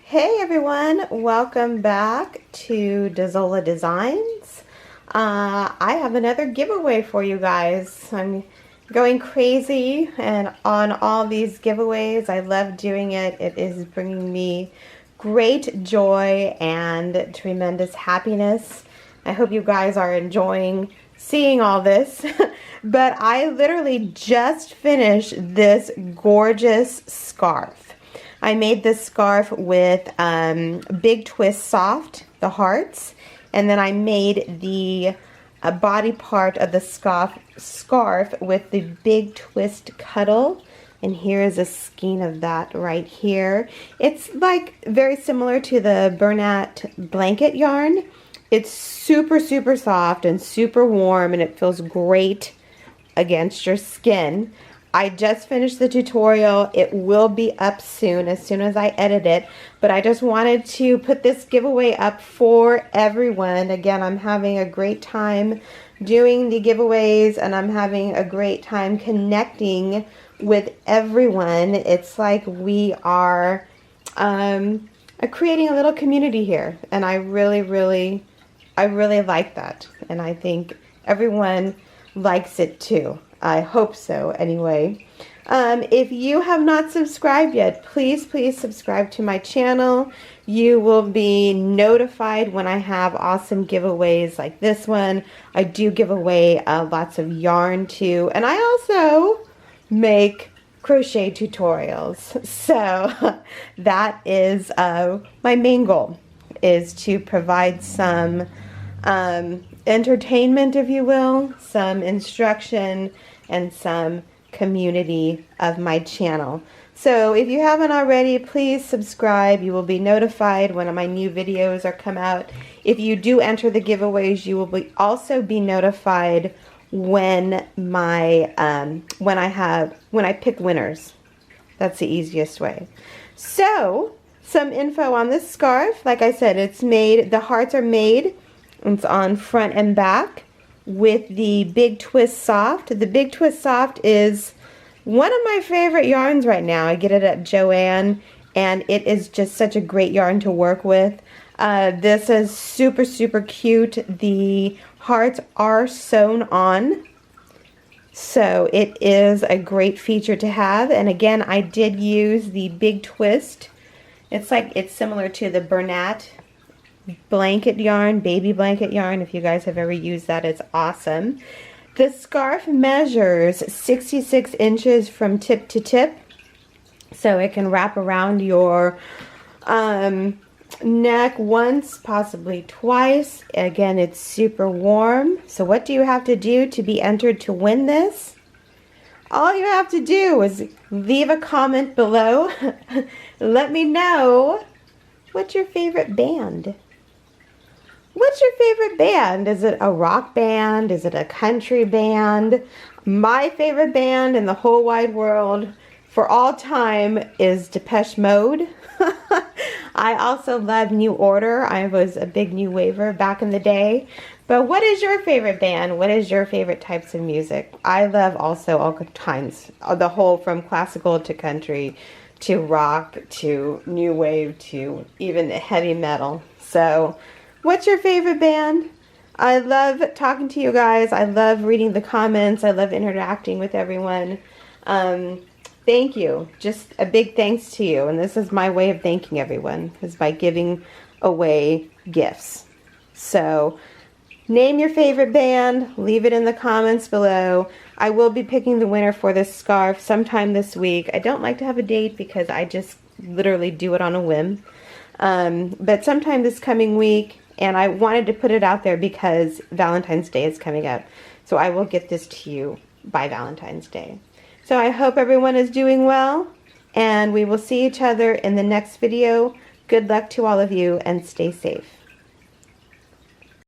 Hey everyone, welcome back to Dazola Designs. I have another giveaway for you guys. I'm going crazy and on all these giveaways. I love doing it. It is bringing me great joy and tremendous happiness. I hope you guys are enjoying seeing all this. But I literally just finished this gorgeous scarf. I made this scarf with Big Twist Soft, the hearts, and then I made the body part of the scarf with the Big Twist Cuddle, and here is a skein of that right here. It's like very similar to the Bernat blanket yarn. It's super soft and super warm, and it feels great against your skin. I just finished the tutorial. It will be up soon as I edit it, but I just wanted to put this giveaway up for everyone. Again, I'm having a great time doing the giveaways, and I'm having a great time connecting with everyone. It's like we are creating a little community here, and I really like that, and I think everyone likes it too. I hope so anyway. If you have not subscribed yet, please subscribe to my channel. You will be notified when I have awesome giveaways like this one. I do give away lots of yarn too, and I also make crochet tutorials. So that is my main goal, is to provide some entertainment, if you will, some instruction, and some community of my channel. So if you haven't already, please subscribe. You will be notified when my new videos are come out. If you do enter the giveaways, you will also be notified when my when I pick winners. That's the easiest way. So some info on this scarf. Like I said, it's made, the hearts are made. It's on front and back with the Big Twist Soft. The Big Twist Soft is one of my favorite yarns right now. I get it at Joann, and it is just such a great yarn to work with. This is super cute. The hearts are sewn on, so it is a great feature to have. And again, I did use the Big Twist. It's similar to the Bernat blanket yarn, baby blanket yarn. If you guys have ever used that, it's awesome. The scarf measures 66 inches from tip to tip, so it can wrap around your neck once, possibly twice. Again, it's super warm. So what do you have to do to be entered to win this? All you have to do is leave a comment below. Let me know, what's your favorite band? What's your favorite band? Is it a rock band? Is it a country band? My favorite band in the whole wide world for all time is Depeche Mode. I also love New Order. I was a big New Waver back in the day. But what is your favorite band? What is your favorite types of music? I love also all kinds, the whole, from classical to country to rock to new wave to even heavy metal. So what's your favorite band? I love talking to you guys. I love reading the comments. I love interacting with everyone. Thank you. Just a big thanks to you. And this is my way of thanking everyone, is by giving away gifts. So name your favorite band. Leave it in the comments below. I will be picking the winner for this scarf sometime this week. I don't like to have a date because I just literally do it on a whim. But sometime this coming week. And I wanted to put it out there because Valentine's Day is coming up. So I will get this to you by Valentine's Day. So I hope everyone is doing well, and we will see each other in the next video. Good luck to all of you, and stay safe.